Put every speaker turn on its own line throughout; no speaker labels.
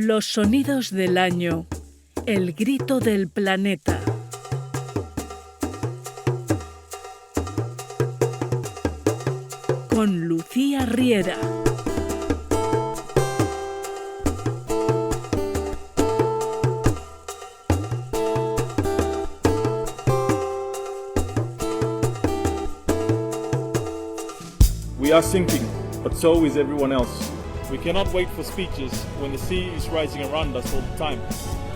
Los sonidos del año. El grito del planeta. Con Lucía Riera.
We are sinking, but so is everyone else. We cannot wait for speeches when the sea is rising around us all the time.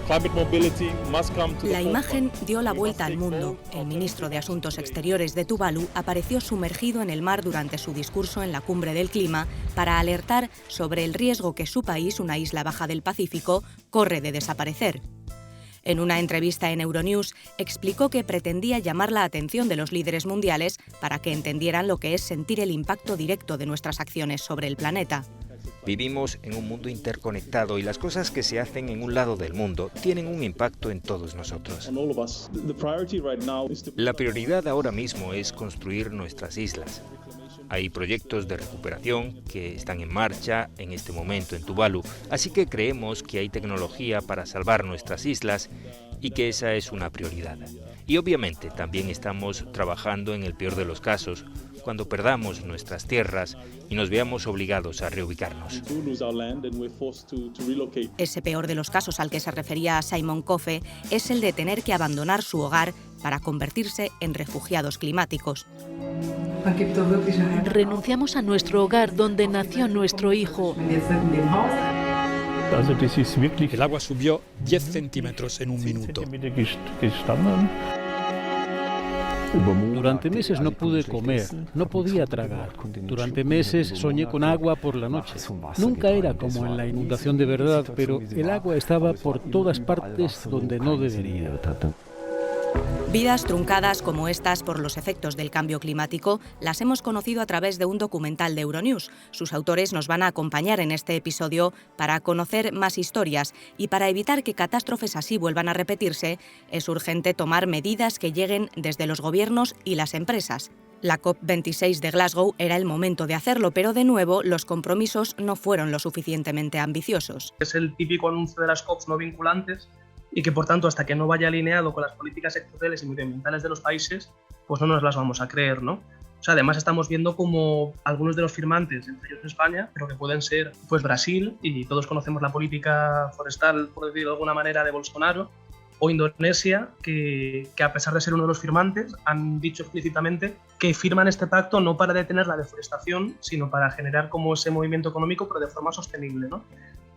Climate mobility must come to the
La imagen
forefront.
dio la
We
vuelta
must
al
take
mundo.
hold
El
of
ministro de
the
Asuntos
today.
Exteriores de Tuvalu apareció sumergido en el mar durante su discurso en la Cumbre del Clima para alertar sobre el riesgo que su país, una isla baja del Pacífico, corre de desaparecer. En una entrevista en Euronews, explicó que pretendía llamar la atención de los líderes mundiales para que entendieran lo que es sentir el impacto directo de nuestras acciones sobre el planeta.
Vivimos en un mundo interconectado y las cosas que se hacen en un lado del mundo tienen un impacto en todos nosotros.
On all of us. The priority right now is to
La prioridad ahora mismo es construir nuestras islas. Hay proyectos de recuperación que están en marcha en este momento en Tuvalu, así que creemos que hay tecnología para salvar nuestras islas y que esa es una prioridad. Y obviamente también estamos trabajando en el peor de los casos, cuando perdamos nuestras tierras y nos veamos obligados a reubicarnos.
to lose our land and we're forced to relocate.
Ese peor de los casos al que se refería Simon Cofe es el de tener que abandonar su hogar para convertirse en refugiados climáticos.
Renunciamos a nuestro hogar donde nació nuestro hijo.
El agua subió 10 centímetros en un minuto.
Durante meses no pude comer, no podía tragar. Durante meses soñé con agua por la noche. Nunca era como en la inundación de verdad, pero el agua estaba por todas partes donde no debería.
Vidas truncadas como estas por los efectos del cambio climático las hemos conocido a través de un documental de Euronews. Sus autores nos van a acompañar en este episodio para conocer más historias y para evitar que catástrofes así vuelvan a repetirse, es urgente tomar medidas que lleguen desde los gobiernos y las empresas. La COP26 de Glasgow era el momento de hacerlo, pero de nuevo los compromisos no fueron lo suficientemente ambiciosos.
Es el típico anuncio de las COPs no vinculantes y que, por tanto, hasta que no vaya alineado con las políticas sectoriales y medioambientales de los países, pues no nos las vamos a creer, ¿no? O sea, además estamos viendo como algunos de los firmantes, entre ellos España, pero que pueden ser pues Brasil, y todos conocemos la política forestal, por decirlo de alguna manera, de Bolsonaro, o Indonesia, que a pesar de ser uno de los firmantes, han dicho explícitamente que firman este pacto no para detener la deforestación, sino para generar como ese movimiento económico, pero de forma sostenible, ¿no?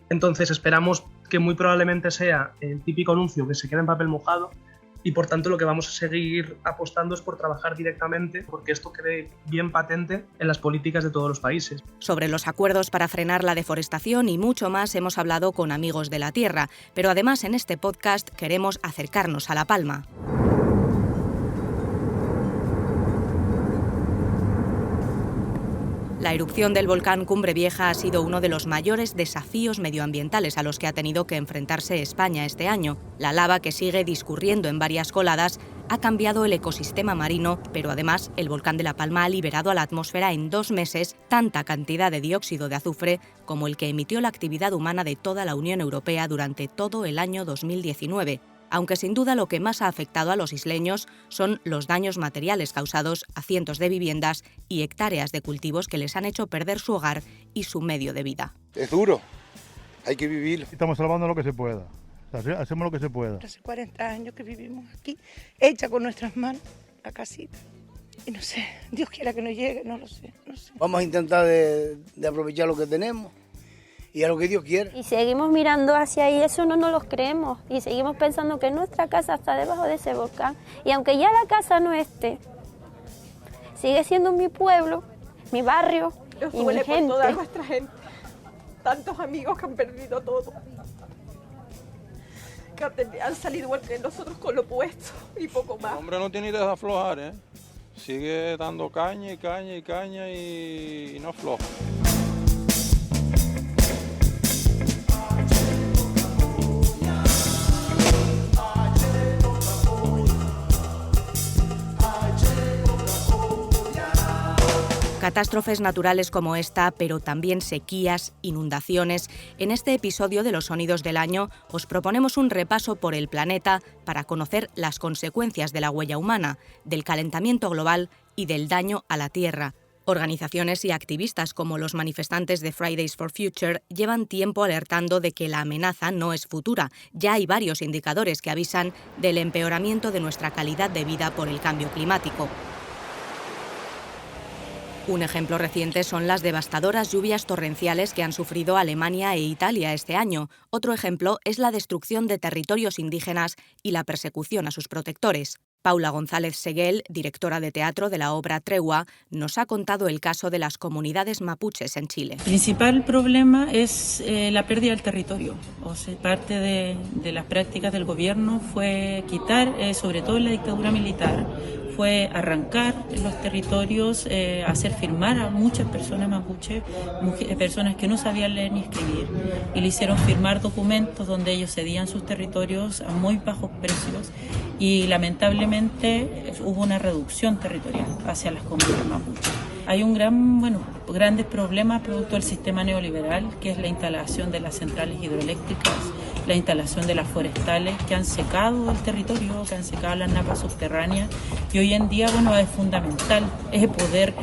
Entonces esperamos que muy probablemente sea el típico anuncio que se queda en papel mojado y por tanto lo que vamos a seguir apostando es por trabajar directamente porque esto quede bien patente en las políticas de todos los países.
Sobre los acuerdos para frenar la deforestación y mucho más hemos hablado con amigos de la tierra, pero además en este podcast queremos acercarnos a La Palma. La erupción del volcán Cumbre Vieja ha sido uno de los mayores desafíos medioambientales a los que ha tenido que enfrentarse España este año. La lava, que sigue discurriendo en varias coladas, ha cambiado el ecosistema marino, pero además el volcán de La Palma ha liberado a la atmósfera en 2 meses tanta cantidad de dióxido de azufre como el que emitió la actividad humana de toda la Unión Europea durante todo el año 2019. Aunque sin duda lo que más ha afectado a los isleños son los daños materiales causados a cientos de viviendas y hectáreas de cultivos que les han hecho perder su hogar y su medio de vida.
Es duro, hay que vivir.
Estamos salvando lo que se pueda, hacemos lo que se pueda.
Hace 40 años que vivimos aquí, hecha con nuestras manos, la casita. Y no sé, Dios quiera que nos llegue, no lo sé.
Vamos a intentar de aprovechar lo que tenemos y a lo que Dios quiera.
Y seguimos mirando hacia ahí, eso no nos lo creemos. Y seguimos pensando que nuestra casa está debajo de ese volcán. Y aunque ya la casa no esté, sigue siendo mi pueblo, mi barrio y mi gente.
Por toda nuestra gente. Tantos amigos que han perdido todo. Que han salido igual que nosotros con lo puesto y poco más.
El hombre no tiene idea de aflojar, ¿eh? Sigue dando caña y caña y caña y no afloja.
Catástrofes naturales como esta, pero también sequías, inundaciones. En este episodio de Los Sonidos del Año os proponemos un repaso por el planeta para conocer las consecuencias de la huella humana, del calentamiento global y del daño a la Tierra. Organizaciones y activistas como los manifestantes de Fridays for Future llevan tiempo alertando de que la amenaza no es futura. Ya hay varios indicadores que avisan del empeoramiento de nuestra calidad de vida por el cambio climático. Un ejemplo reciente son las devastadoras lluvias torrenciales que han sufrido Alemania e Italia este año. Otro ejemplo es la destrucción de territorios indígenas y la persecución a sus protectores. Paula González Seguel, directora de teatro de la obra Tregua, nos ha contado el caso de las comunidades mapuches en Chile.
El principal problema es la pérdida del territorio. Parte de las prácticas del gobierno fue quitar, sobre todo en la dictadura militar, fue arrancar los territorios, hacer firmar a muchas personas mapuche, personas que no sabían leer ni escribir, y le hicieron firmar documentos donde ellos cedían sus territorios a muy bajos precios, y lamentablemente hubo una reducción territorial hacia las comunidades mapuche. Hay un grandes problemas producto del sistema neoliberal, que es la instalación de las centrales hidroeléctricas, la instalación de las forestales que han secado el territorio, que han secado las napas subterráneas, y hoy en día es fundamental poder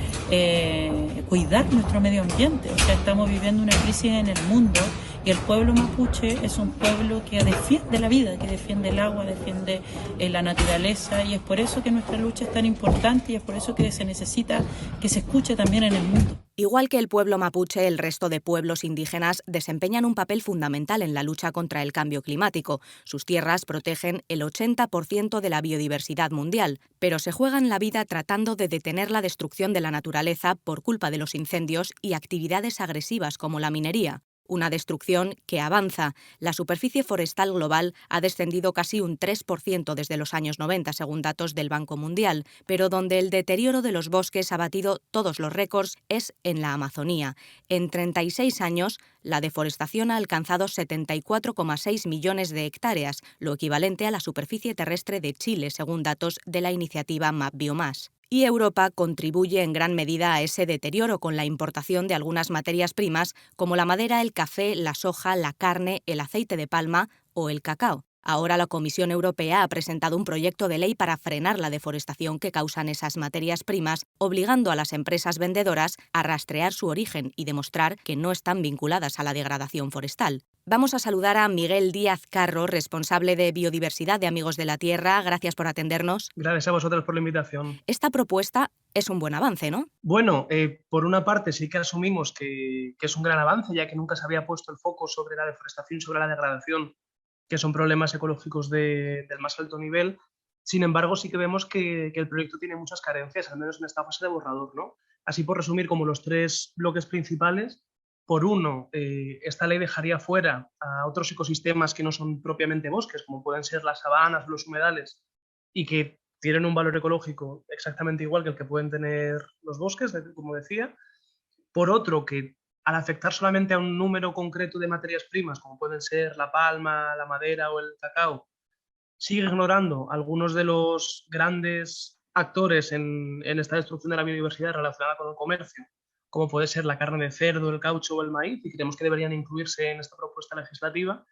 cuidar nuestro medio ambiente. O sea, estamos viviendo una crisis en el mundo y el pueblo mapuche es un pueblo que defiende la vida, que defiende el agua, defiende la naturaleza, y es por eso que nuestra lucha es tan importante y es por eso que se necesita que se escuche también en el mundo.
Igual que el pueblo mapuche, el resto de pueblos indígenas desempeñan un papel fundamental en la lucha contra el cambio climático. Sus tierras protegen el 80% de la biodiversidad mundial, pero se juegan la vida tratando de detener la destrucción de la naturaleza por culpa de los incendios y actividades agresivas como la minería. Una destrucción que avanza. La superficie forestal global ha descendido casi un 3% desde los años 90, según datos del Banco Mundial, pero donde el deterioro de los bosques ha batido todos los récords es en la Amazonía. En 36 años, la deforestación ha alcanzado 74,6 millones de hectáreas, lo equivalente a la superficie terrestre de Chile, según datos de la iniciativa MapBiomass. Y Europa contribuye en gran medida a ese deterioro con la importación de algunas materias primas como la madera, el café, la soja, la carne, el aceite de palma o el cacao. Ahora la Comisión Europea ha presentado un proyecto de ley para frenar la deforestación que causan esas materias primas, obligando a las empresas vendedoras a rastrear su origen y demostrar que no están vinculadas a la degradación forestal. Vamos a saludar a Miguel Díaz Carro, responsable de Biodiversidad de Amigos de la Tierra. Gracias por atendernos.
Gracias a vosotros por la invitación.
Esta propuesta es un buen avance, ¿no?
Bueno, por una parte sí que asumimos que es un gran avance, ya que nunca se había puesto el foco sobre la deforestación, sobre la degradación, que son problemas ecológicos del más alto nivel. Sin embargo, sí que vemos que el proyecto tiene muchas carencias, al menos en esta fase de borrador, ¿no? Así, por resumir, como los tres bloques principales. Por uno, esta ley dejaría fuera a otros ecosistemas que no son propiamente bosques, como pueden ser las sabanas o los humedales, y que tienen un valor ecológico exactamente igual que el que pueden tener los bosques, como decía. Por otro, que al afectar solamente a un número concreto de materias primas, como pueden ser la palma, la madera o el cacao, sigue ignorando algunos de los grandes actores en esta destrucción de la biodiversidad relacionada con el comercio, como puede ser la carne de cerdo, el caucho o el maíz, y creemos que deberían incluirse en esta propuesta legislativa.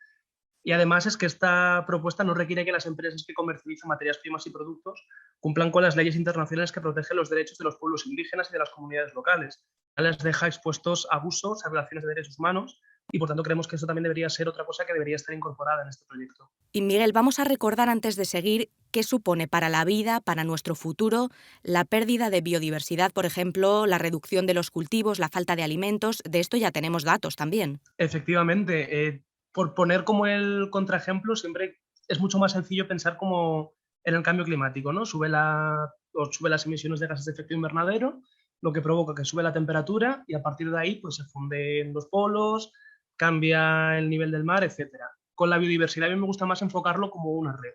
Y además es que esta propuesta no requiere que las empresas que comercializan materias primas y productos cumplan con las leyes internacionales que protegen los derechos de los pueblos indígenas y de las comunidades locales. Les deja expuestos a abusos, a violaciones de derechos humanos, y por tanto creemos que eso también debería ser otra cosa que debería estar incorporada en este proyecto.
Y Miguel, vamos a recordar antes de seguir qué supone para la vida, para nuestro futuro, la pérdida de biodiversidad, por ejemplo, la reducción de los cultivos, la falta de alimentos. De esto ya tenemos datos también.
Efectivamente. Por poner como el contraejemplo, siempre es mucho más sencillo pensar como en el cambio climático, ¿no? Sube las emisiones de gases de efecto invernadero, lo que provoca que sube la temperatura y a partir de ahí pues, se funden los polos, cambia el nivel del mar, etc. Con la biodiversidad a mí me gusta más enfocarlo como una red.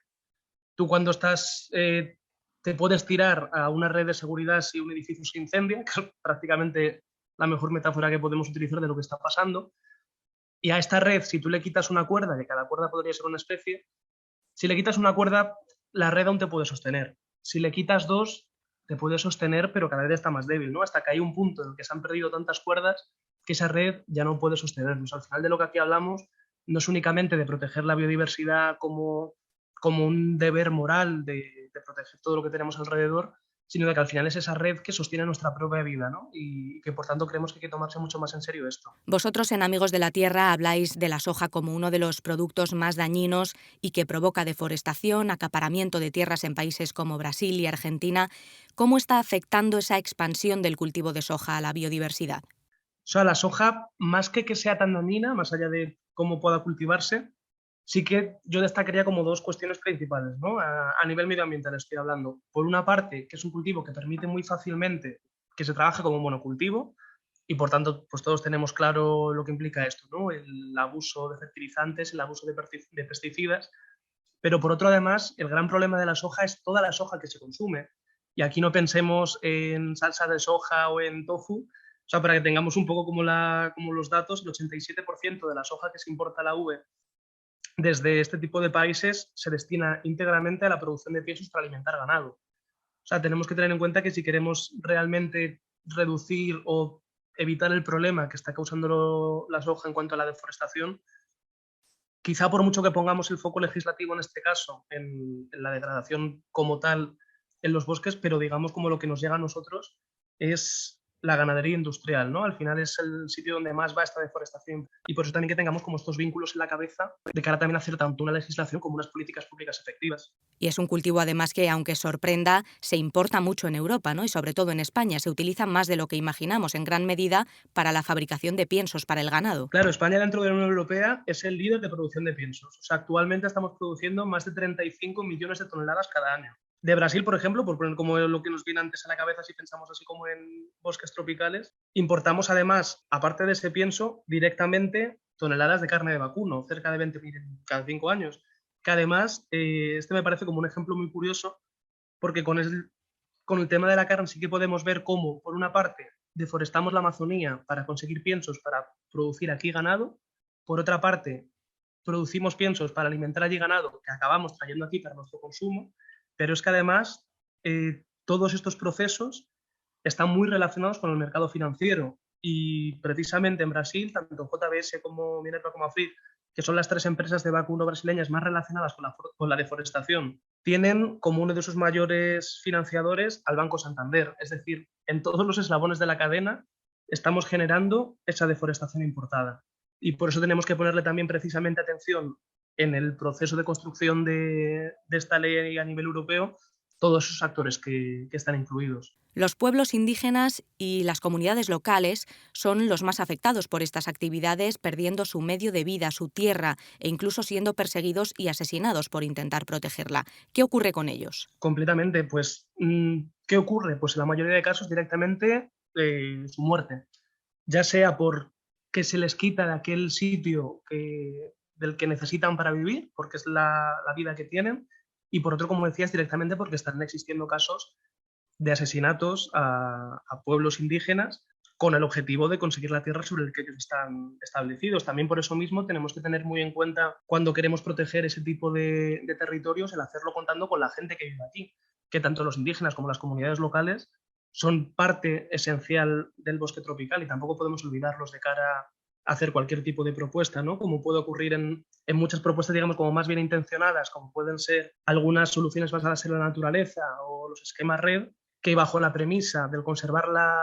Tú cuando estás, te puedes tirar a una red de seguridad si un edificio se incendia, que es prácticamente la mejor metáfora que podemos utilizar de lo que está pasando. Y a esta red, si tú le quitas una cuerda, que cada cuerda podría ser una especie, si le quitas una cuerda, la red aún te puede sostener. Si le quitas dos, te puede sostener, pero cada vez está más débil, ¿no? Hasta que hay un punto en el que se han perdido tantas cuerdas que esa red ya no puede sostenernos. Al final de lo que aquí hablamos no es únicamente de proteger la biodiversidad como un deber moral de proteger todo lo que tenemos alrededor, sino de que al final es esa red que sostiene nuestra propia vida, ¿no? Y que por tanto creemos que hay que tomarse mucho más en serio esto.
Vosotros en Amigos de la Tierra habláis de la soja como uno de los productos más dañinos y que provoca deforestación, acaparamiento de tierras en países como Brasil y Argentina. ¿Cómo está afectando esa expansión del cultivo de soja a la biodiversidad?
O sea, la soja, más que sea tan dañina, más allá de cómo pueda cultivarse, sí que yo destacaría como dos cuestiones principales, ¿no? A nivel medioambiental estoy hablando. Por una parte, que es un cultivo que permite muy fácilmente que se trabaje como un monocultivo y por tanto pues todos tenemos claro lo que implica esto, ¿no? El abuso de fertilizantes, el abuso de pesticidas, pero por otro además el gran problema de la soja es toda la soja que se consume y aquí no pensemos en salsa de soja o en tofu. O sea, para que tengamos un poco como los datos, el 87% de la soja que se importa a la UE desde este tipo de países se destina íntegramente a la producción de piensos para alimentar ganado. O sea, tenemos que tener en cuenta que si queremos realmente reducir o evitar el problema que está causando la soja en cuanto a la deforestación, quizá por mucho que pongamos el foco legislativo en este caso en la degradación como tal en los bosques, pero digamos como lo que nos llega a nosotros es la ganadería industrial, ¿no? Al final es el sitio donde más va esta deforestación y por eso también que tengamos como estos vínculos en la cabeza de cara también a hacer tanto una legislación como unas políticas públicas efectivas.
Y es un cultivo además que, aunque sorprenda, se importa mucho en Europa, ¿no? Y sobre todo en España. Se utiliza más de lo que imaginamos, en gran medida para la fabricación de piensos para el ganado.
Claro, España dentro de la Unión Europea es el líder de producción de piensos. O sea, actualmente estamos produciendo más de 35 millones de toneladas cada año. De Brasil, por ejemplo, por poner como lo que nos viene antes a la cabeza si pensamos así como en bosques tropicales, importamos además, aparte de ese pienso, directamente toneladas de carne de vacuno, cerca de 20.000 cada 5 años, que además, este me parece como un ejemplo muy curioso, porque con el tema de la carne sí que podemos ver cómo, por una parte, deforestamos la Amazonía para conseguir piensos para producir aquí ganado, por otra parte, producimos piensos para alimentar allí ganado que acabamos trayendo aquí para nuestro consumo, pero es que además todos estos procesos están muy relacionados con el mercado financiero y precisamente en Brasil, tanto JBS como Minerva como Afrit, que son las 3 empresas de vacuno brasileñas más relacionadas con la deforestación, tienen como uno de sus mayores financiadores al Banco Santander. Es decir, en todos los eslabones de la cadena estamos generando esa deforestación importada. Y por eso tenemos que ponerle también precisamente atención en el proceso de construcción de esta ley a nivel europeo, todos esos actores que están incluidos.
Los pueblos indígenas y las comunidades locales son los más afectados por estas actividades, perdiendo su medio de vida, su tierra e incluso siendo perseguidos y asesinados por intentar protegerla. ¿Qué ocurre con ellos?
Completamente. Pues, ¿qué ocurre? Pues en la mayoría de casos directamente su muerte, ya sea porque se les quita de aquel sitio del que necesitan para vivir, porque es la vida que tienen, y por otro, como decías, directamente porque están existiendo casos de asesinatos a pueblos indígenas con el objetivo de conseguir la tierra sobre la que ellos están establecidos. También por eso mismo tenemos que tener muy en cuenta cuando queremos proteger ese tipo de territorios, el hacerlo contando con la gente que vive aquí, que tanto los indígenas como las comunidades locales son parte esencial del bosque tropical y tampoco podemos olvidarlos de cara a hacer cualquier tipo de propuesta, ¿no? Como puede ocurrir en muchas propuestas, digamos, como más bien intencionadas, como pueden ser algunas soluciones basadas en la naturaleza o los esquemas red, que bajo la premisa del conservar la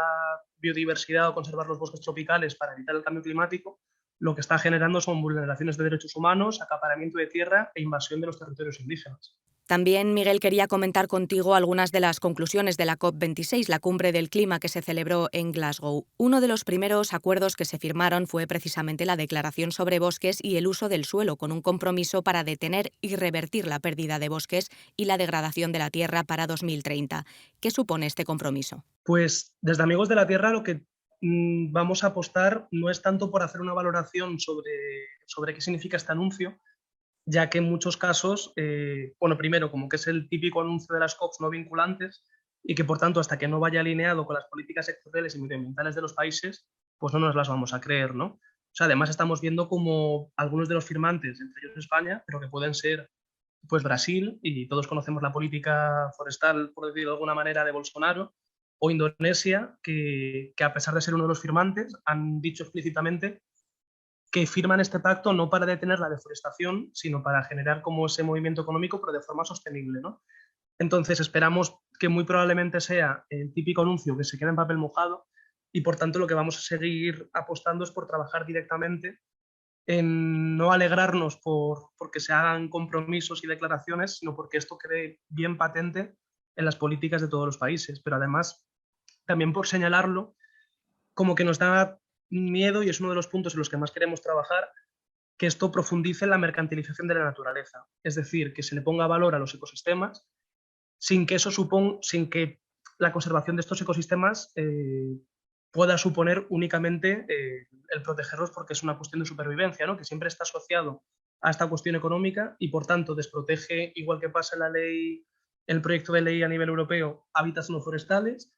biodiversidad o conservar los bosques tropicales para evitar el cambio climático, lo que está generando son vulneraciones de derechos humanos, acaparamiento de tierra e invasión de los territorios indígenas.
También, Miguel, quería comentar contigo algunas de las conclusiones de la COP26, la cumbre del clima que se celebró en Glasgow. Uno de los primeros acuerdos que se firmaron fue precisamente la Declaración sobre Bosques y el uso del suelo, con un compromiso para detener y revertir la pérdida de bosques y la degradación de la tierra para 2030. ¿Qué supone este compromiso?
Pues desde Amigos de la Tierra lo que vamos a apostar no es tanto por hacer una valoración sobre qué significa este anuncio, ya que en muchos casos, primero, como que es el típico anuncio de las COPs no vinculantes y que, por tanto, hasta que no vaya alineado con las políticas sectoriales y medioambientales de los países, pues no nos las vamos a creer, ¿no? O sea, además estamos viendo como algunos de los firmantes, entre ellos España, pero que pueden ser pues Brasil, y todos conocemos la política forestal, por decirlo de alguna manera, de Bolsonaro, o Indonesia, que a pesar de ser uno de los firmantes, han dicho explícitamente que firman este pacto no para detener la deforestación, sino para generar como ese movimiento económico, pero de forma sostenible, ¿no? Entonces esperamos que muy probablemente sea el típico anuncio que se queda en papel mojado y por tanto lo que vamos a seguir apostando es por trabajar directamente en no alegrarnos porque se hagan compromisos y declaraciones, sino porque esto quede bien patente en las políticas de todos los países. Pero además, también por señalarlo, como que nos da miedo, y es uno de los puntos en los que más queremos trabajar, que esto profundice en la mercantilización de la naturaleza. Es decir, que se le ponga valor a los ecosistemas sin que la conservación de estos ecosistemas pueda suponer únicamente el protegerlos porque es una cuestión de supervivencia, ¿no? Que siempre está asociado a esta cuestión económica y por tanto desprotege, igual que pasa en la ley, el proyecto de ley a nivel europeo, hábitats no forestales,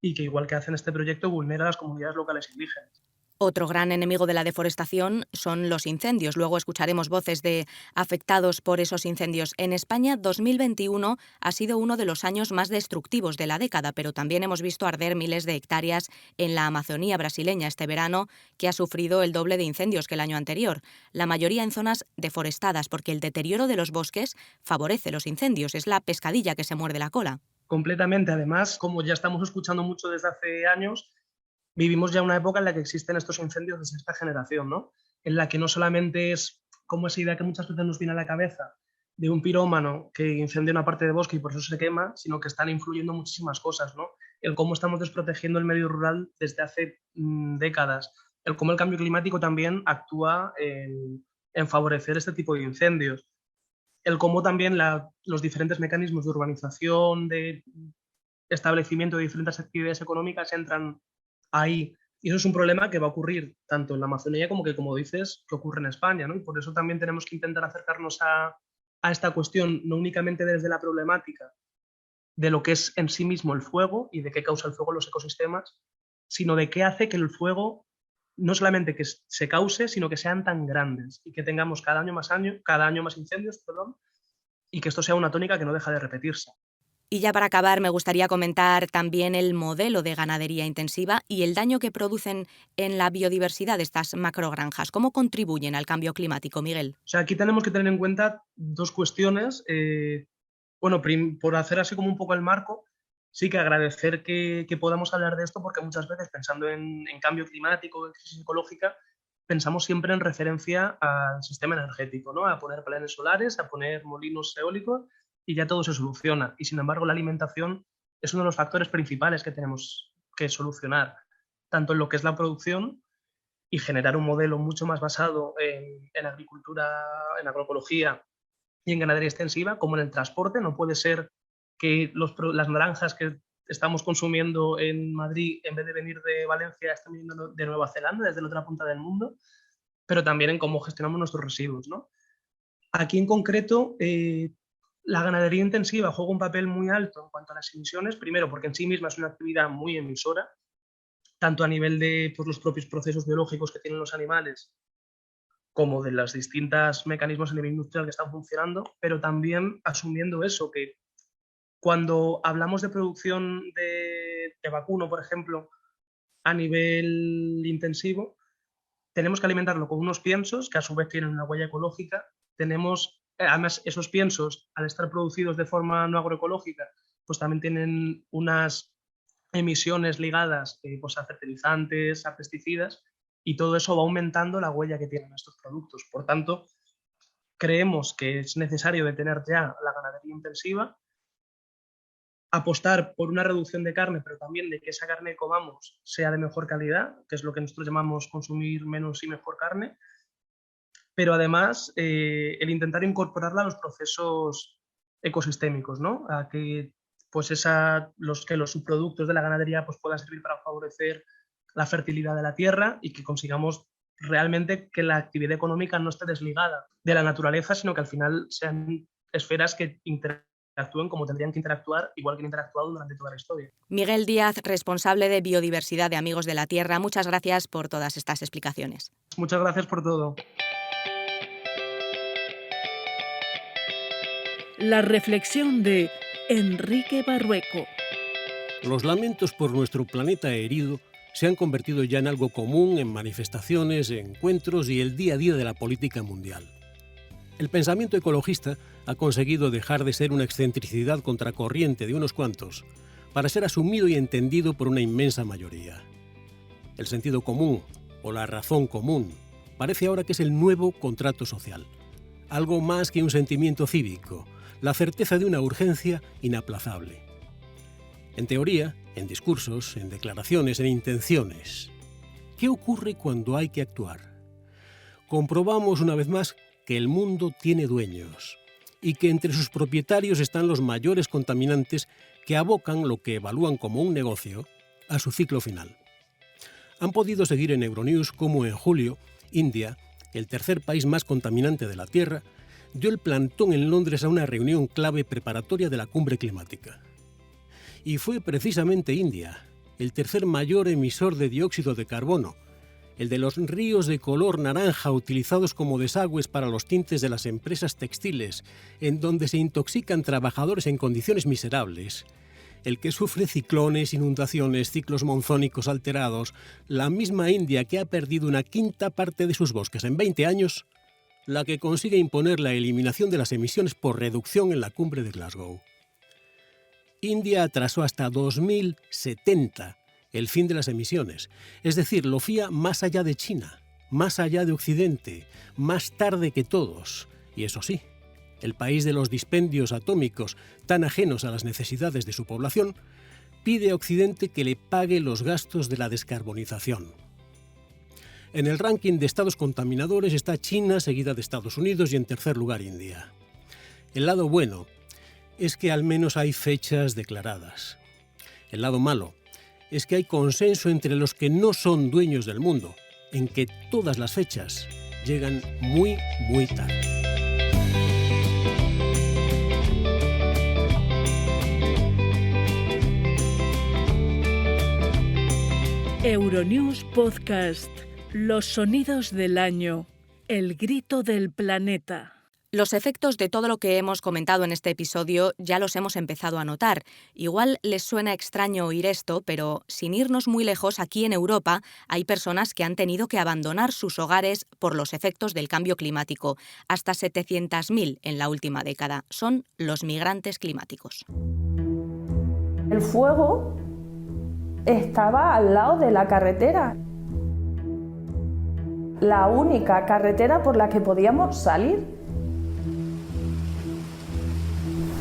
y que igual que hacen este proyecto vulnera a las comunidades locales indígenas.
Otro gran enemigo de la deforestación son los incendios. Luego escucharemos voces de afectados por esos incendios. En España, 2021 ha sido uno de los años más destructivos de la década, pero también hemos visto arder miles de hectáreas en la Amazonía brasileña este verano, que ha sufrido el doble de incendios que el año anterior. La mayoría en zonas deforestadas, porque el deterioro de los bosques favorece los incendios. Es la pescadilla que se muerde la cola.
Completamente. Además, como ya estamos escuchando mucho desde hace años, vivimos ya una época en la que existen estos incendios de sexta generación, ¿no? En la que no solamente es como esa idea que muchas veces nos viene a la cabeza de un pirómano que incendia una parte de bosque y por eso se quema, sino que están influyendo muchísimas cosas, ¿no? El cómo estamos desprotegiendo el medio rural desde hace décadas, el cómo el cambio climático también actúa en favorecer este tipo de incendios, el cómo también los diferentes mecanismos de urbanización, de establecimiento de diferentes actividades económicas entran ahí. Y eso es un problema que va a ocurrir tanto en la Amazonía como que, como dices, que ocurre en España, ¿no? Y por eso también tenemos que intentar acercarnos a esta cuestión, no únicamente desde la problemática de lo que es en sí mismo el fuego y de qué causa el fuego en los ecosistemas, sino de qué hace que el fuego no solamente que se cause, sino que sean tan grandes y que tengamos cada año más incendios, y que esto sea una tónica que no deja de repetirse.
Y ya para acabar, me gustaría comentar también el modelo de ganadería intensiva y el daño que producen en la biodiversidad de estas macrogranjas. ¿Cómo contribuyen al cambio climático, Miguel?
O sea, aquí tenemos que tener en cuenta dos cuestiones. Por hacer así como un poco el marco, sí que agradecer que podamos hablar de esto, porque muchas veces pensando en cambio climático, en crisis ecológica, pensamos siempre en referencia al sistema energético, ¿no? A poner paneles solares, a poner molinos eólicos, y ya todo se soluciona. Y sin embargo, la alimentación es uno de los factores principales que tenemos que solucionar, tanto en lo que es la producción y generar un modelo mucho más basado en agricultura, en agroecología y en ganadería extensiva, como en el transporte. No puede ser que las naranjas que estamos consumiendo en Madrid, en vez de venir de Valencia, estén viniendo de Nueva Zelanda, desde la otra punta del mundo, pero también en cómo gestionamos nuestros residuos, ¿no? Aquí en concreto, la ganadería intensiva juega un papel muy alto en cuanto a las emisiones, primero porque en sí misma es una actividad muy emisora, tanto a nivel de los propios procesos biológicos que tienen los animales, como de los distintos mecanismos a nivel industrial que están funcionando, pero también asumiendo eso, que cuando hablamos de producción de vacuno, por ejemplo, a nivel intensivo, tenemos que alimentarlo con unos piensos que a su vez tienen una huella ecológica. Además, esos piensos, al estar producidos de forma no agroecológica, pues también tienen unas emisiones ligadas pues a fertilizantes, a pesticidas, y todo eso va aumentando la huella que tienen estos productos. Por tanto, creemos que es necesario detener ya la ganadería intensiva, apostar por una reducción de carne, pero también de que esa carne que comamos sea de mejor calidad, que es lo que nosotros llamamos consumir menos y mejor carne, pero además el intentar incorporarla a los procesos ecosistémicos, ¿no? A que, pues los subproductos de la ganadería pues, puedan servir para favorecer la fertilidad de la tierra y que consigamos realmente que la actividad económica no esté desligada de la naturaleza, sino que al final sean esferas que interactúen como tendrían que interactuar, igual que han interactuado durante toda la historia.
Miguel Díaz, responsable de Biodiversidad de Amigos de la Tierra, muchas gracias por todas estas explicaciones.
Muchas gracias por todo.
La reflexión de Enrique Barrueco.
Los lamentos por nuestro planeta herido se han convertido ya en algo común en manifestaciones, encuentros y el día a día de la política mundial. El pensamiento ecologista ha conseguido dejar de ser una excentricidad contracorriente de unos cuantos para ser asumido y entendido por una inmensa mayoría. El sentido común, o la razón común, parece ahora que es el nuevo contrato social. Algo más que un sentimiento cívico, la certeza de una urgencia inaplazable. En teoría, en discursos, en declaraciones, en intenciones. ¿Qué ocurre cuando hay que actuar? Comprobamos una vez más que el mundo tiene dueños y que entre sus propietarios están los mayores contaminantes que abocan lo que evalúan como un negocio a su ciclo final. Han podido seguir en Euronews cómo en julio, India, el tercer país más contaminante de la Tierra, dio el plantón en Londres a una reunión clave preparatoria de la cumbre climática. Y fue precisamente India, el tercer mayor emisor de dióxido de carbono, el de los ríos de color naranja utilizados como desagües para los tintes de las empresas textiles, en donde se intoxican trabajadores en condiciones miserables, el que sufre ciclones, inundaciones, ciclos monzónicos alterados, la misma India que ha perdido una quinta parte de sus bosques en 20 años, la que consigue imponer la eliminación de las emisiones por reducción en la cumbre de Glasgow. India atrasó hasta 2070 el fin de las emisiones, es decir, lo fía más allá de China, más allá de Occidente, más tarde que todos. Y eso sí, el país de los dispendios atómicos tan ajenos a las necesidades de su población, pide a Occidente que le pague los gastos de la descarbonización. En el ranking de estados contaminadores está China, seguida de Estados Unidos y en tercer lugar India. El lado bueno es que al menos hay fechas declaradas. El lado malo es que hay consenso entre los que no son dueños del mundo, en que todas las fechas llegan muy, muy tarde.
Euronews Podcast. Los sonidos del año. El grito del planeta.
Los efectos de todo lo que hemos comentado en este episodio ya los hemos empezado a notar. Igual les suena extraño oír esto, pero sin irnos muy lejos, aquí en Europa hay personas que han tenido que abandonar sus hogares por los efectos del cambio climático. Hasta 700.000 en la última década. Son los migrantes climáticos.
El fuego estaba al lado de la carretera. La única carretera por la que podíamos salir.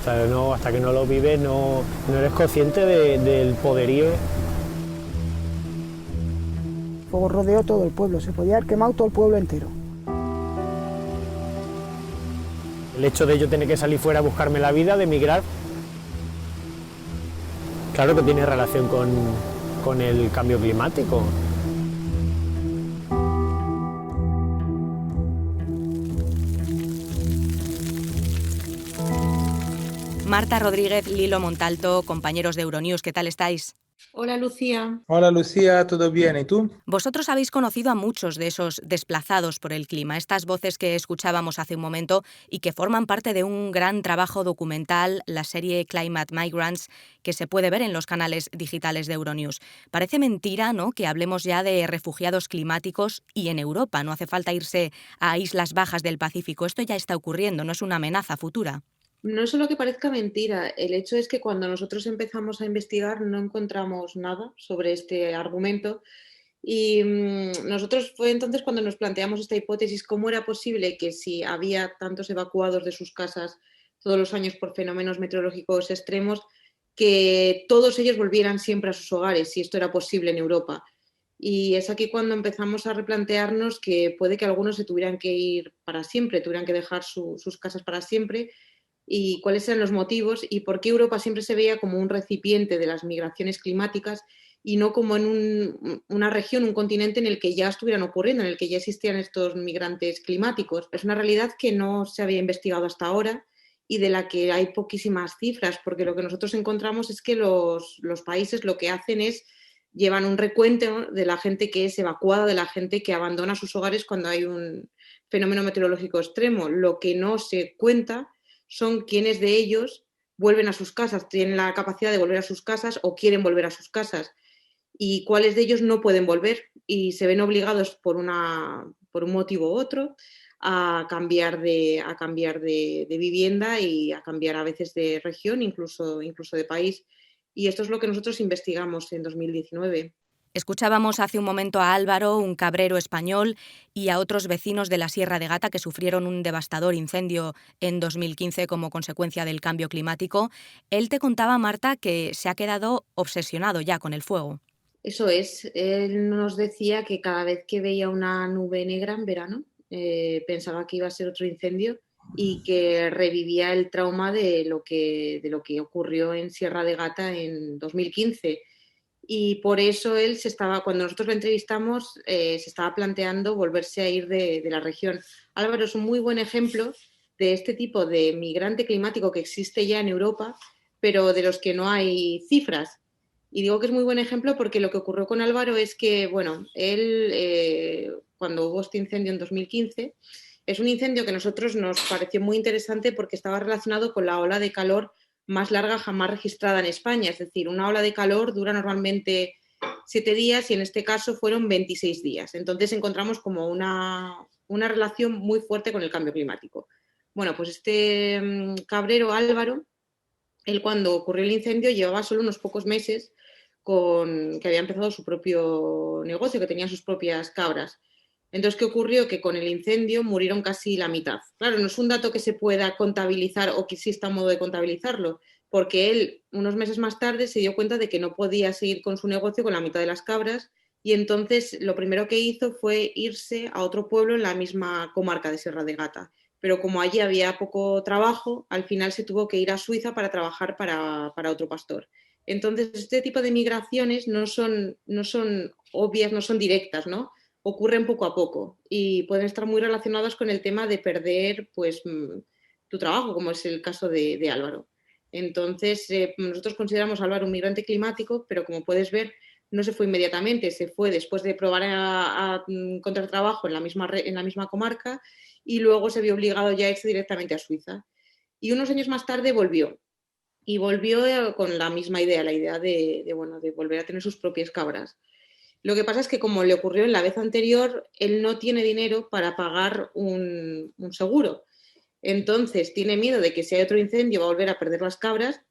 O sea, no, hasta que no lo vives no eres consciente del poderío.
El fuego rodeó todo el pueblo, se podía haber quemado todo el pueblo entero.
El hecho de yo tener que salir fuera a buscarme la vida, de emigrar, claro que tiene relación con el cambio climático.
Marta Rodríguez, Lilo Montalto, compañeros de Euronews, ¿qué tal estáis?
Hola Lucía.
Hola Lucía, ¿todo bien? ¿Y tú?
Vosotros habéis conocido a muchos de esos desplazados por el clima, estas voces que escuchábamos hace un momento y que forman parte de un gran trabajo documental, la serie Climate Migrants, que se puede ver en los canales digitales de Euronews. Parece mentira, ¿no?, que hablemos ya de refugiados climáticos y en Europa. No hace falta irse a islas bajas del Pacífico. Esto ya está ocurriendo, no es una amenaza futura.
No es solo que parezca mentira, el hecho es que cuando nosotros empezamos a investigar no encontramos nada sobre este argumento y nosotros fue entonces cuando nos planteamos esta hipótesis, cómo era posible que si había tantos evacuados de sus casas todos los años por fenómenos meteorológicos extremos, que todos ellos volvieran siempre a sus hogares, si esto era posible en Europa. Y es aquí cuando empezamos a replantearnos que puede que algunos se tuvieran que ir para siempre, tuvieran que dejar sus casas para siempre, y cuáles eran los motivos y por qué Europa siempre se veía como un recipiente de las migraciones climáticas y no como en una región, un continente en el que ya estuvieran ocurriendo, en el que ya existían estos migrantes climáticos. Es una realidad que no se había investigado hasta ahora y de la que hay poquísimas cifras, porque lo que nosotros encontramos es que los países lo que hacen es llevan un recuento de la gente que es evacuada, de la gente que abandona sus hogares cuando hay un fenómeno meteorológico extremo. Lo que no se cuenta son quiénes de ellos vuelven a sus casas, tienen la capacidad de volver a sus casas o quieren volver a sus casas, y cuáles de ellos no pueden volver y se ven obligados por un motivo u otro a cambiar de vivienda y a cambiar a veces de región, incluso de país. Y esto es lo que nosotros investigamos en 2019.
Escuchábamos hace un momento a Álvaro, un cabrero español, y a otros vecinos de la Sierra de Gata que sufrieron un devastador incendio en 2015 como consecuencia del cambio climático. Él te contaba, Marta, que se ha quedado obsesionado ya con el fuego.
Eso es. Él nos decía que cada vez que veía una nube negra en verano, pensaba que iba a ser otro incendio y que revivía el trauma de lo que ocurrió en Sierra de Gata en 2015. Y por eso él cuando nosotros lo entrevistamos, se estaba planteando volverse a ir de la región. Álvaro es un muy buen ejemplo de este tipo de migrante climático que existe ya en Europa, pero de los que no hay cifras. Y digo que es muy buen ejemplo porque lo que ocurrió con Álvaro es que, bueno, él, cuando hubo este incendio en 2015, es un incendio que a nosotros nos pareció muy interesante porque estaba relacionado con la ola de calor más larga jamás registrada en España. Es decir, una ola de calor dura normalmente 7 días y en este caso fueron 26 días. Entonces encontramos como una relación muy fuerte con el cambio climático. Bueno, pues este cabrero Álvaro, él cuando ocurrió el incendio llevaba solo unos pocos meses que había empezado su propio negocio, que tenía sus propias cabras. Entonces, ¿qué ocurrió? Que con el incendio murieron casi la mitad. Claro, no es un dato que se pueda contabilizar o que exista modo de contabilizarlo, porque él, unos meses más tarde, se dio cuenta de que no podía seguir con su negocio con la mitad de las cabras y entonces lo primero que hizo fue irse a otro pueblo en la misma comarca de Sierra de Gata. Pero como allí había poco trabajo, al final se tuvo que ir a Suiza para trabajar para otro pastor. Entonces, este tipo de migraciones no son obvias, no son directas, ¿no? Ocurren poco a poco y pueden estar muy relacionadas con el tema de perder pues, tu trabajo, como es el caso de Álvaro. Entonces, nosotros consideramos a Álvaro un migrante climático, pero como puedes ver, no se fue inmediatamente, se fue después de probar a encontrar trabajo en la misma comarca y luego se vio obligado ya a irse directamente a Suiza. Y unos años más tarde volvió. Y volvió con la misma idea, la idea de volver a tener sus propias cabras. Lo que pasa es que como le ocurrió en la vez anterior, él no tiene dinero para pagar un seguro. Entonces tiene miedo de que si hay otro incendio va a volver a perder las cabras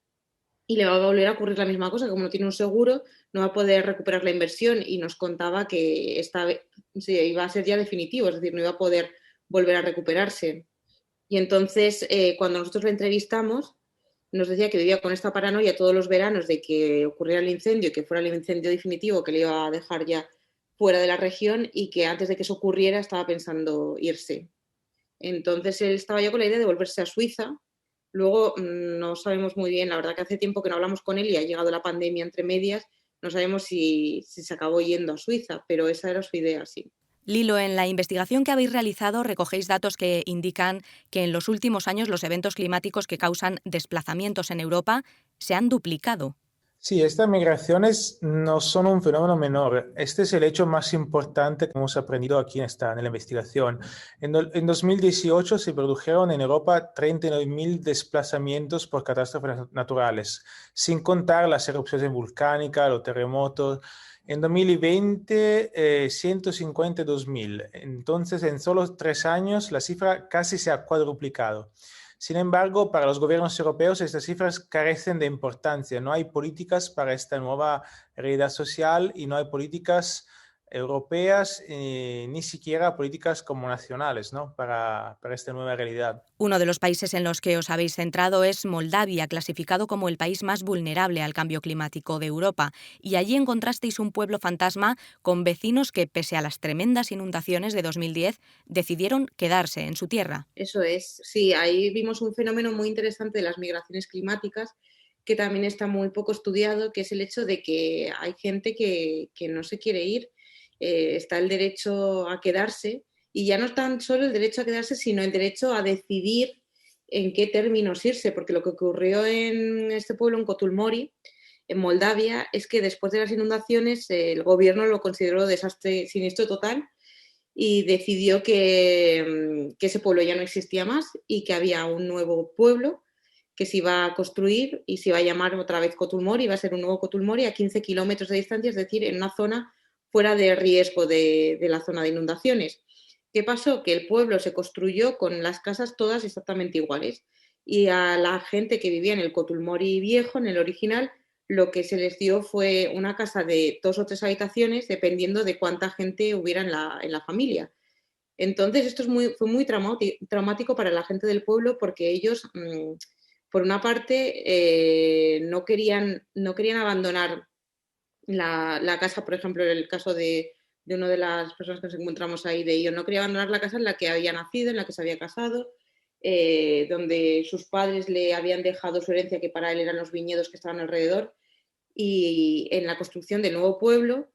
y le va a volver a ocurrir la misma cosa. Como no tiene un seguro, no va a poder recuperar la inversión y nos contaba que esta vez iba a ser ya definitivo, es decir, no iba a poder volver a recuperarse. Y entonces, cuando nosotros le entrevistamos, nos decía que vivía con esta paranoia todos los veranos de que ocurriera el incendio y que fuera el incendio definitivo que le iba a dejar ya fuera de la región y que antes de que eso ocurriera estaba pensando irse. Entonces él estaba ya con la idea de volverse a Suiza. Luego no sabemos muy bien, la verdad que hace tiempo que no hablamos con él y ha llegado la pandemia entre medias, no sabemos si se acabó yendo a Suiza, pero esa era su idea, sí.
Lilo, en la investigación que habéis realizado recogéis datos que indican que en los últimos años los eventos climáticos que causan desplazamientos en Europa se han duplicado.
Sí, estas migraciones no son un fenómeno menor. Este es el hecho más importante que hemos aprendido aquí en la investigación. En 2018 se produjeron en Europa 39.000 desplazamientos por catástrofes naturales, sin contar las erupciones volcánicas, los terremotos. En 2020, 152.000. Entonces, en solo 3 años, la cifra casi se ha cuadruplicado. Sin embargo, para los gobiernos europeos estas cifras carecen de importancia. No hay políticas para esta nueva realidad social y no hay políticas europeas, ni siquiera políticas como nacionales, ¿no? para esta nueva realidad.
Uno de los países en los que os habéis centrado es Moldavia, clasificado como el país más vulnerable al cambio climático de Europa. Y allí encontrasteis un pueblo fantasma con vecinos que, pese a las tremendas inundaciones de 2010, decidieron quedarse en su tierra.
Eso es, sí, ahí vimos un fenómeno muy interesante de las migraciones climáticas que también está muy poco estudiado, que es el hecho de que hay gente que no se quiere ir. Está el derecho a quedarse y ya no tan solo el derecho a quedarse, sino el derecho a decidir en qué términos irse, porque lo que ocurrió en este pueblo, en Kotulmori, en Moldavia, es que después de las inundaciones el gobierno lo consideró desastre, siniestro total y decidió que ese pueblo ya no existía más y que había un nuevo pueblo que se iba a construir y se iba a llamar otra vez Cotulmori, iba a ser un nuevo Cotulmori a 15 kilómetros de distancia, es decir, en una zona fuera de riesgo de la zona de inundaciones. ¿Qué pasó? Que el pueblo se construyó con las casas todas exactamente iguales y a la gente que vivía en el Cotulmori viejo, en el original, lo que se les dio fue una casa de 2 o 3 habitaciones dependiendo de cuánta gente hubiera en la familia. Entonces esto fue muy traumático para la gente del pueblo porque ellos, por una parte, no querían abandonar la casa, por ejemplo, en el caso de una de las personas que nos encontramos ahí, de ellos, no quería abandonar la casa en la que había nacido, en la que se había casado, donde sus padres le habían dejado su herencia, que para él eran los viñedos que estaban alrededor, y en la construcción del nuevo pueblo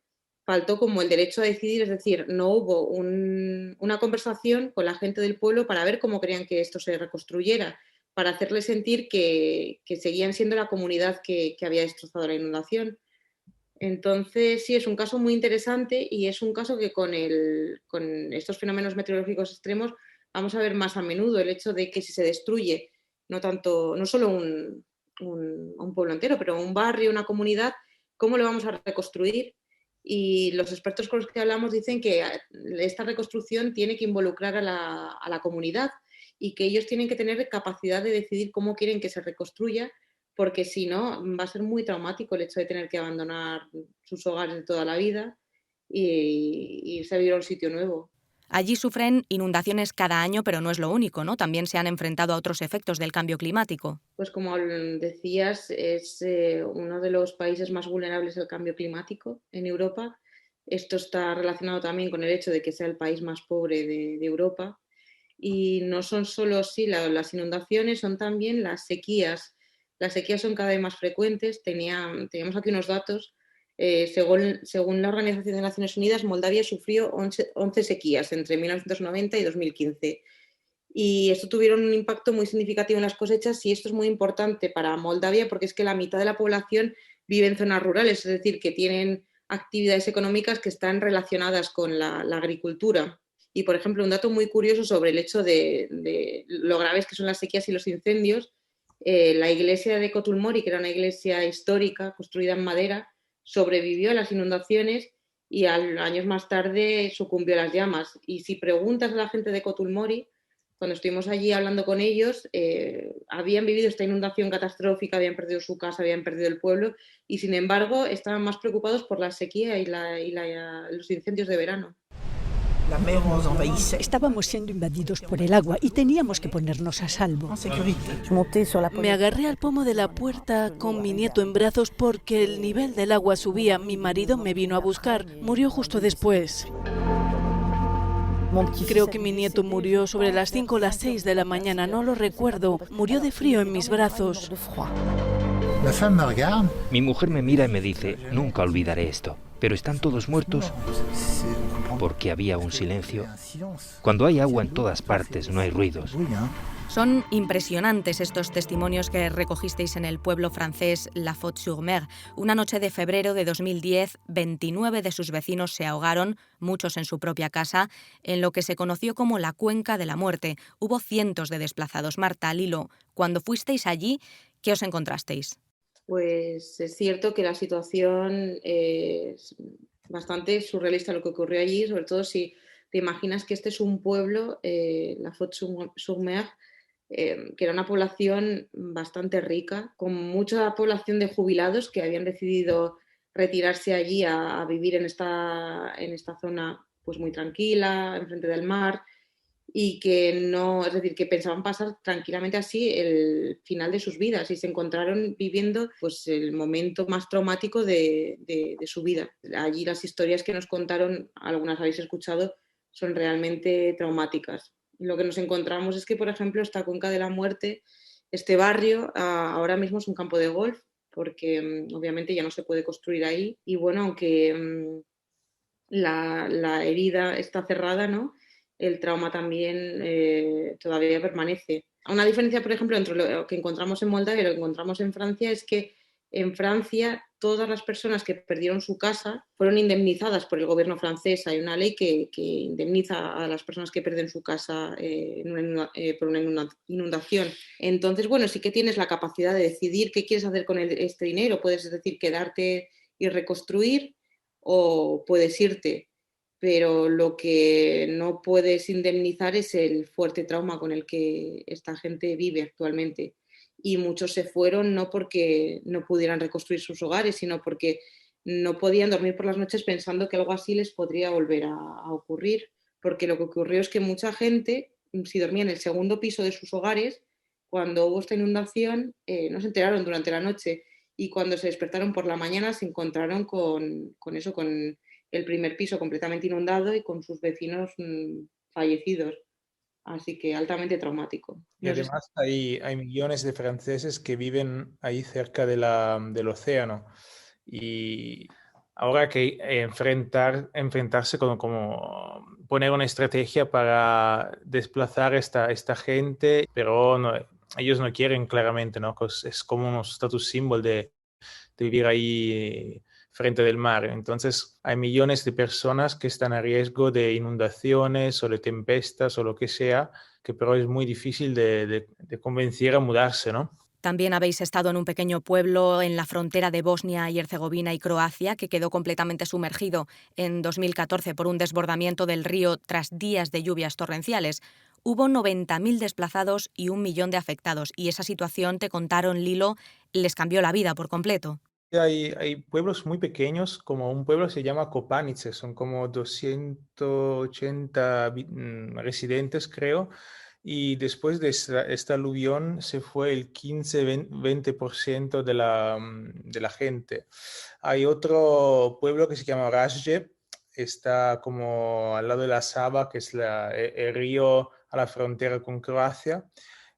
faltó como el derecho a decidir, es decir, no hubo una conversación con la gente del pueblo para ver cómo querían que esto se reconstruyera, para hacerles sentir que seguían siendo la comunidad que había destrozado la inundación. Entonces, sí, es un caso muy interesante y es un caso que con estos fenómenos meteorológicos extremos vamos a ver más a menudo, el hecho de que si se destruye no solo un pueblo entero, pero un barrio, una comunidad, ¿cómo lo vamos a reconstruir? Y los expertos con los que hablamos dicen que esta reconstrucción tiene que involucrar a la comunidad y que ellos tienen que tener capacidad de decidir cómo quieren que se reconstruya, porque si no va a ser muy traumático el hecho de tener que abandonar sus hogares de toda la vida y irse a vivir a un sitio nuevo.
Allí sufren inundaciones cada año, pero no es lo único, ¿no? También se han enfrentado a otros efectos del cambio climático.
Pues como decías, es uno de los países más vulnerables al cambio climático en Europa. Esto está relacionado también con el hecho de que sea el país más pobre de Europa. Y no son solo las inundaciones, son también las sequías. Las sequías son cada vez más frecuentes. Teníamos aquí unos datos. Según la Organización de Naciones Unidas, Moldavia sufrió 11 sequías entre 1990 y 2015. Y esto tuvieron un impacto muy significativo en las cosechas y esto es muy importante para Moldavia porque es que la mitad de la población vive en zonas rurales, es decir, que tienen actividades económicas que están relacionadas con la agricultura. Y, por ejemplo, un dato muy curioso sobre el hecho de lo graves que son las sequías y los incendios, la iglesia de Cotulmori, que era una iglesia histórica construida en madera, sobrevivió a las inundaciones y años más tarde sucumbió a las llamas. Y si preguntas a la gente de Cotulmori, cuando estuvimos allí hablando con ellos, habían vivido esta inundación catastrófica, habían perdido su casa, habían perdido el pueblo y sin embargo estaban más preocupados por la sequía y los incendios de verano.
Estábamos siendo invadidos por el agua y teníamos que ponernos a salvo.
Me agarré al pomo de la puerta con mi nieto en brazos porque el nivel del agua subía. Mi marido me vino a buscar. Murió justo después. Creo que mi nieto murió sobre las 5 o las 6 de la mañana, no lo recuerdo. Murió de frío en mis brazos.
Mi mujer me mira y me dice, nunca olvidaré esto. ¿Pero están todos muertos? Porque había un silencio. Cuando hay agua en todas partes, no hay ruidos.
Son impresionantes estos testimonios que recogisteis en el pueblo francés La Faute-sur-Mer. Una noche de febrero de 2010, 29 de sus vecinos se ahogaron, muchos en su propia casa, en lo que se conoció como la Cuenca de la Muerte. Hubo cientos de desplazados. Marta, Lilo, cuando fuisteis allí, ¿qué os encontrasteis?
Pues es cierto que la situación es bastante surrealista lo que ocurrió allí, sobre todo si te imaginas que este es un pueblo, La Faute-sur-Mer, que era una población bastante rica, con mucha población de jubilados que habían decidido retirarse allí a vivir en esta zona pues muy tranquila, enfrente del mar, y que pensaban pasar tranquilamente así el final de sus vidas y se encontraron viviendo pues el momento más traumático de su vida. Allí las historias que nos contaron, algunas habéis escuchado, son realmente traumáticas. Lo que nos encontramos es que, por ejemplo, esta Cuenca de la Muerte, este barrio, ahora mismo es un campo de golf, porque obviamente ya no se puede construir ahí. Y bueno, aunque la herida está cerrada, ¿no?, el trauma también todavía permanece. Una diferencia, por ejemplo, entre lo que encontramos en Moldavia y lo que encontramos en Francia es que en Francia todas las personas que perdieron su casa fueron indemnizadas por el gobierno francés. Hay una ley que indemniza a las personas que pierden su casa por una inundación. Entonces, bueno, sí que tienes la capacidad de decidir qué quieres hacer con este dinero. Puedes decir quedarte y reconstruir o puedes irte. Pero lo que no puedes indemnizar es el fuerte trauma con el que esta gente vive actualmente. Y muchos se fueron no porque no pudieran reconstruir sus hogares, sino porque no podían dormir por las noches pensando que algo así les podría volver a ocurrir. Porque lo que ocurrió es que mucha gente, si dormía en el segundo piso de sus hogares, cuando hubo esta inundación, no se enteraron durante la noche. Y cuando se despertaron por la mañana se encontraron con el primer piso completamente inundado y con sus vecinos fallecidos. Así que altamente traumático.
Y además hay millones de franceses que viven ahí cerca del océano. Y ahora hay que enfrentarse con como poner una estrategia para desplazar esta gente, pero ellos no quieren claramente, ¿no? Es como un status symbol de vivir ahí frente del mar. Entonces hay millones de personas que están a riesgo de inundaciones o de tempestas o lo que sea, que pero es muy difícil de convencer a mudarse, ¿no?
También habéis estado en un pequeño pueblo en la frontera de Bosnia y Herzegovina y Croacia que quedó completamente sumergido en 2014 por un desbordamiento del río tras días de lluvias torrenciales. Hubo 90.000 desplazados y 1 millón de afectados y esa situación, te contaron, Lilo, les cambió la vida por completo.
Hay pueblos muy pequeños, como un pueblo se llama Kopanice, son como 280 residentes, creo, y después de esta aluvión se fue el 15-20% de la gente. Hay otro pueblo que se llama Razje, está como al lado de la Sava, que es el río a la frontera con Croacia.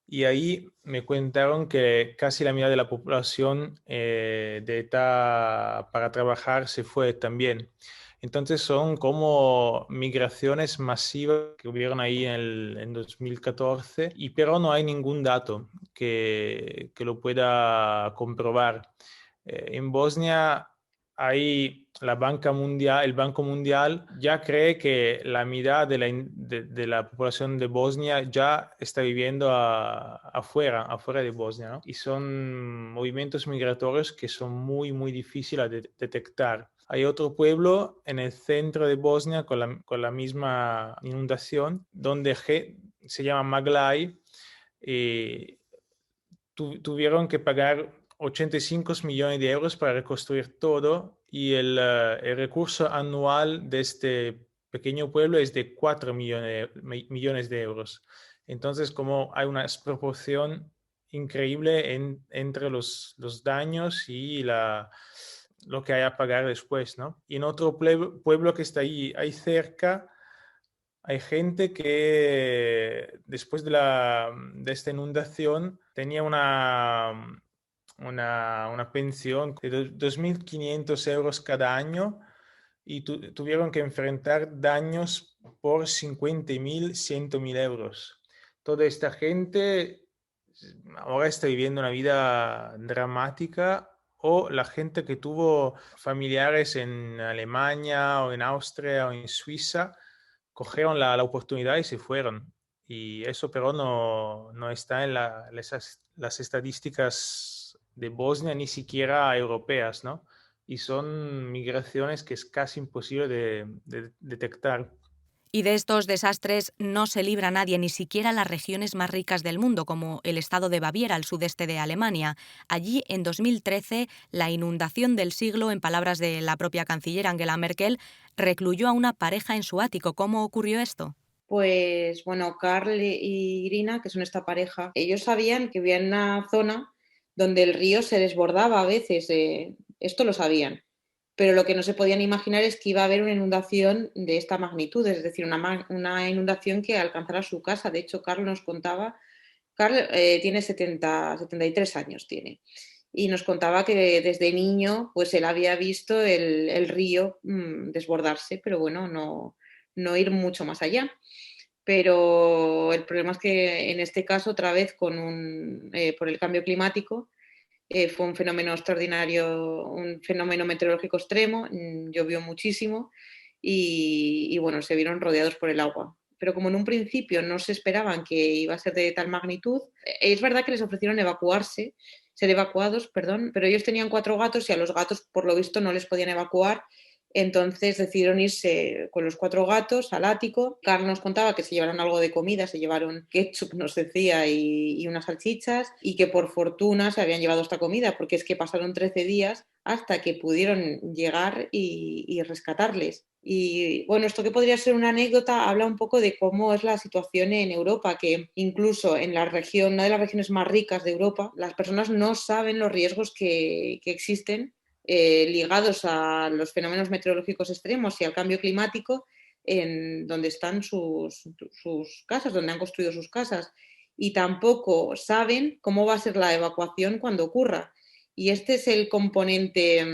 Y ahí me contaron que casi la mitad de la población de ETA para trabajar se fue también. Entonces son como migraciones masivas que hubieron ahí en 2014, pero no hay ningún dato que lo pueda comprobar. En Bosnia hay el Banco Mundial ya cree que la mitad de la población de Bosnia ya está viviendo afuera de Bosnia, ¿no? Y son movimientos migratorios que son muy, muy difíciles de detectar. Hay otro pueblo en el centro de Bosnia con la misma inundación, donde se llama Maglaj, y tuvieron que pagar 85 millones de euros para reconstruir todo y el recurso anual de este pequeño pueblo es de 4 millones de euros. Entonces, como hay una desproporción increíble entre los daños y lo que hay a pagar después, ¿no? Y en otro pueblo que está ahí cerca, hay gente que después de esta inundación tenía una pensión de 2.500 euros cada año y tuvieron que enfrentar daños por 50.000, 100.000 euros. Toda esta gente ahora está viviendo una vida dramática, o la gente que tuvo familiares en Alemania o en Austria o en Suiza cogieron la oportunidad y se fueron. Y eso pero no está en las estadísticas de Bosnia, ni siquiera europeas, ¿no? Y son migraciones que es casi imposible de detectar.
Y de estos desastres no se libra nadie, ni siquiera las regiones más ricas del mundo, como el estado de Baviera, al sudeste de Alemania. Allí, en 2013, la inundación del siglo, en palabras de la propia canciller Angela Merkel, recluyó a una pareja en su ático. ¿Cómo ocurrió esto?
Pues bueno, Karl y Irina, que son esta pareja, ellos sabían que había una zona donde el río se desbordaba a veces, esto lo sabían, pero lo que no se podían imaginar es que iba a haber una inundación de esta magnitud, es decir, una inundación que alcanzara su casa. De hecho, Karl nos contaba, Karl tiene 73 años, tiene, y nos contaba que desde niño pues él había visto el río desbordarse, pero bueno, no ir mucho más allá. Pero el problema es que en este caso, otra vez por el cambio climático, Fue un fenómeno extraordinario, un fenómeno meteorológico extremo, llovió muchísimo y bueno, se vieron rodeados por el agua. Pero como en un principio no se esperaban que iba a ser de tal magnitud, es verdad que les ofrecieron ser evacuados, pero ellos tenían 4 gatos y a los gatos, por lo visto, no les podían evacuar. Entonces decidieron irse con los 4 gatos al ático. Carl nos contaba que se llevaron algo de comida, se llevaron ketchup, nos decía, y unas salchichas, y que por fortuna se habían llevado esta comida, porque es que pasaron 13 días hasta que pudieron llegar y rescatarles. Y bueno, esto que podría ser una anécdota habla un poco de cómo es la situación en Europa, que incluso en la región, una de las regiones más ricas de Europa, las personas no saben los riesgos que existen ligados a los fenómenos meteorológicos extremos y al cambio climático en donde están sus casas, donde han construido sus casas, y tampoco saben cómo va a ser la evacuación cuando ocurra. Y este es el componente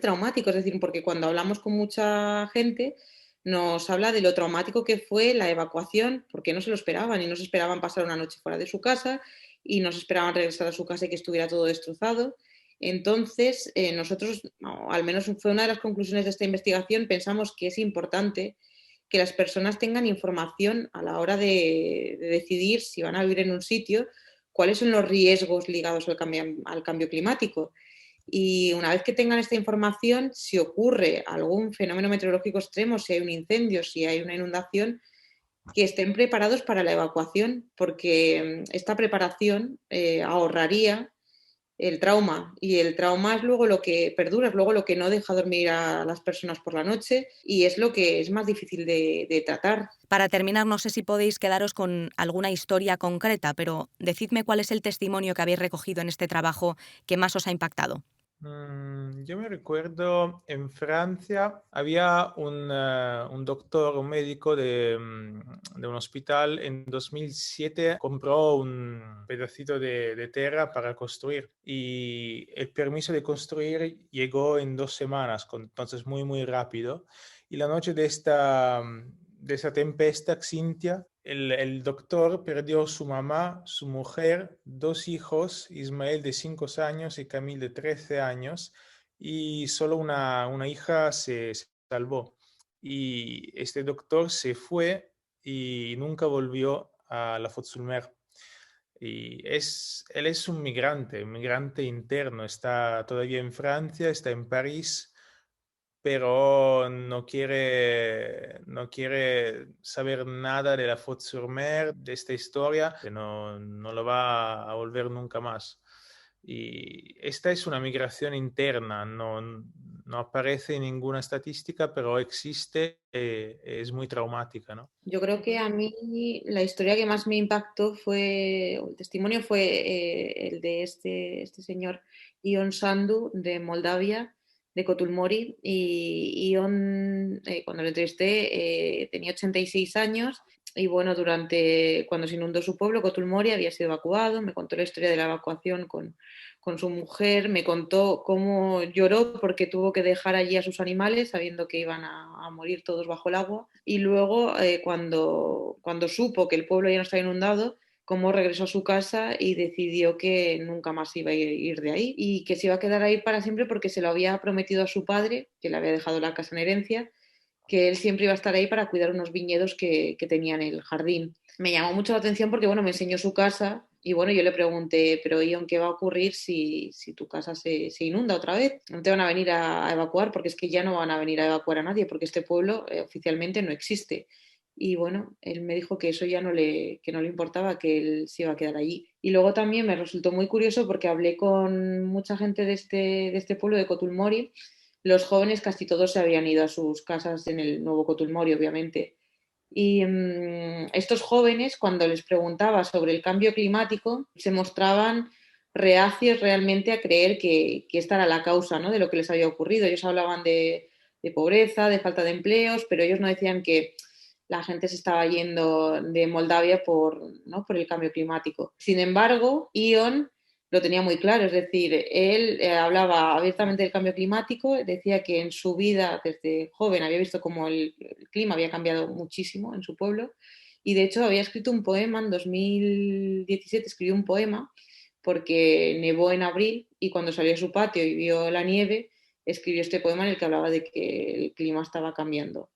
traumático, es decir, porque cuando hablamos con mucha gente nos habla de lo traumático que fue la evacuación, porque no se lo esperaban y no se esperaban pasar una noche fuera de su casa y no se esperaban regresar a su casa y que estuviera todo destrozado. Entonces, nosotros, al menos fue una de las conclusiones de esta investigación, pensamos que es importante que las personas tengan información a la hora de decidir si van a vivir en un sitio, cuáles son los riesgos ligados al cambio climático. Y una vez que tengan esta información, si ocurre algún fenómeno meteorológico extremo, si hay un incendio, si hay una inundación, que estén preparados para la evacuación, porque esta preparación ahorraría el trauma, y el trauma es luego lo que perdura, es luego lo que no deja dormir a las personas por la noche y es lo que es más difícil de tratar.
Para terminar, no sé si podéis quedaros con alguna historia concreta, pero decidme cuál es el testimonio que habéis recogido en este trabajo que más os ha impactado.
Yo me recuerdo en Francia había un doctor, un médico de un hospital en 2007 compró un pedacito de tierra para construir y el permiso de construir llegó en 2 semanas, entonces muy rápido. Y la noche de esa tempestad, Xynthia, el doctor perdió su mamá, su mujer, 2 hijos, Ismael de 5 años y Camille de 13 años, y solo una hija se salvó. Y este doctor se fue y nunca volvió a la Faute-sur-Mer. Y él es un migrante interno, está todavía en Francia, está en París, pero no quiere saber nada de la Faute-sur-Mer, de esta historia, que no lo va a volver nunca más. Y esta es una migración interna, no aparece en ninguna estadística, pero existe, es muy traumática, ¿no?
Yo creo que a mí la historia que más me impactó el testimonio fue el de este señor Ion Sandu de Moldavia, de Kotulmori, y cuando lo entrevisté tenía 86 años y bueno, cuando se inundó su pueblo, Kotulmori, había sido evacuado, me contó la historia de la evacuación con su mujer, me contó cómo lloró porque tuvo que dejar allí a sus animales sabiendo que iban a morir todos bajo el agua, y luego cuando supo que el pueblo ya no estaba inundado, cómo regresó a su casa y decidió que nunca más iba a ir de ahí y que se iba a quedar ahí para siempre porque se lo había prometido a su padre, que le había dejado la casa en herencia, que él siempre iba a estar ahí para cuidar unos viñedos que tenía en el jardín. Me llamó mucho la atención porque bueno, me enseñó su casa y bueno, yo le pregunté, pero Ion, ¿qué va a ocurrir si tu casa se inunda otra vez? No te van a venir a evacuar, porque es que ya no van a venir a evacuar a nadie, porque este pueblo oficialmente no existe. Y bueno, él me dijo que eso ya no le importaba, que él se iba a quedar allí. Y luego también me resultó muy curioso porque hablé con mucha gente de este pueblo de Kotulmori. Los jóvenes casi todos se habían ido a sus casas en el nuevo Kotulmori, obviamente. Y estos jóvenes, cuando les preguntaba sobre el cambio climático, se mostraban reacios realmente a creer que esta era la causa, ¿no?, de lo que les había ocurrido. Ellos hablaban de pobreza, de falta de empleos, pero ellos no decían que la gente se estaba yendo de Moldavia por el cambio climático. Sin embargo, Ion lo tenía muy claro, es decir, él hablaba abiertamente del cambio climático, decía que en su vida desde joven había visto cómo el clima había cambiado muchísimo en su pueblo y de hecho había escrito un poema en 2017, escribió un poema porque nevó en abril y cuando salió a su patio y vio la nieve, escribió este poema en el que hablaba de que el clima estaba cambiando.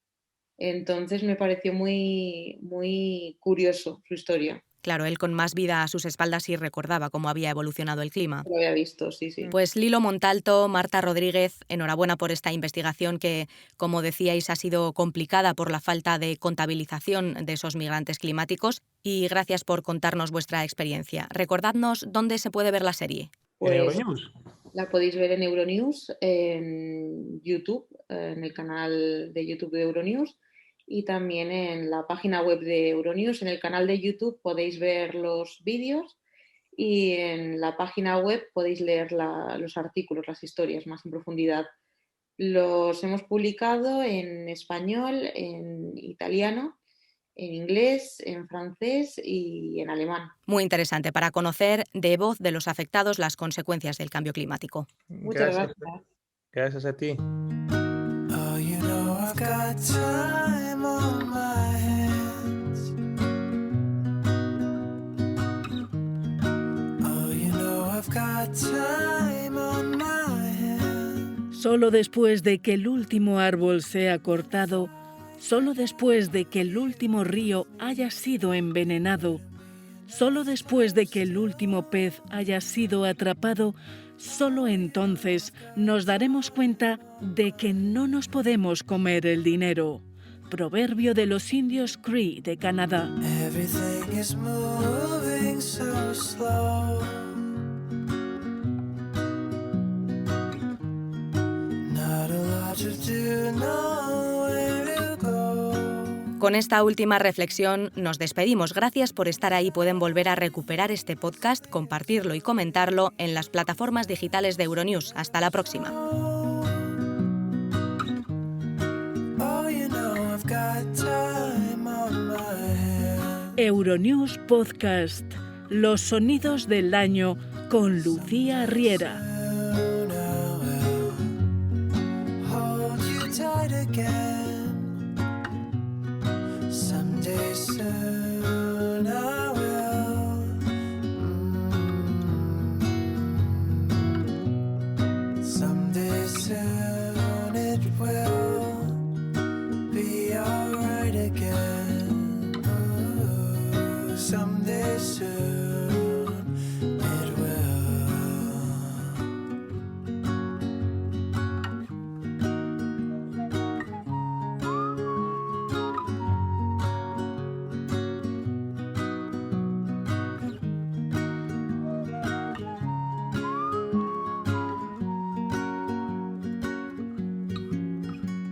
Entonces me pareció muy, muy curioso su historia.
Claro, él con más vida a sus espaldas sí recordaba cómo había evolucionado el clima.
Lo había visto, sí.
Pues Lilo Montalto, Marta Rodríguez, enhorabuena por esta investigación que, como decíais, ha sido complicada por la falta de contabilización de esos migrantes climáticos, y gracias por contarnos vuestra experiencia. Recordadnos dónde se puede ver la serie.
Pues,
¿En Euronews?
La podéis ver en Euronews, en YouTube, en el canal de YouTube de Euronews, y también en la página web de Euronews. En el canal de YouTube podéis ver los vídeos y en la página web podéis leer los artículos, las historias más en profundidad. Los hemos publicado en español, en italiano, en inglés, en francés y en alemán.
Muy interesante para conocer de voz de los afectados las consecuencias del cambio climático.
Muchas gracias.
Gracias a ti.
Oh, you know I've got time on my hands. Oh, you know I've got time on my hands.
Solo después de que el último árbol sea cortado, solo después de que el último río haya sido envenenado, solo después de que el último pez haya sido atrapado, solo entonces nos daremos cuenta de que no nos podemos comer el dinero. Proverbio de los indios Cree de Canadá.
Everything is moving so slow. Not a lot to do, nowhere to go.
Con esta última reflexión nos despedimos. Gracias por estar ahí. Pueden volver a recuperar este podcast, compartirlo y comentarlo en las plataformas digitales de Euronews. Hasta la próxima.
Euronews Podcast. Los sonidos del año con Lucía Riera.
Someday soon I will. Someday soon it will be alright again. Ooh, someday soon it will.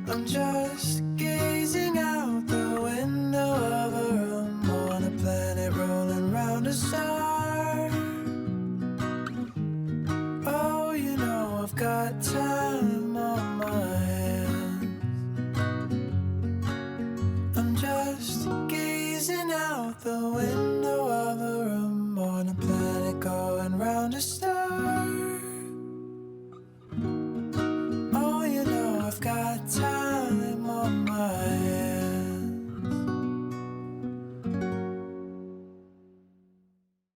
I'm just gazing out the window of a room on a planet rolling round a star. Oh, you know I've got time on my hands. I'm just gazing out the window of a room on a planet going round a star.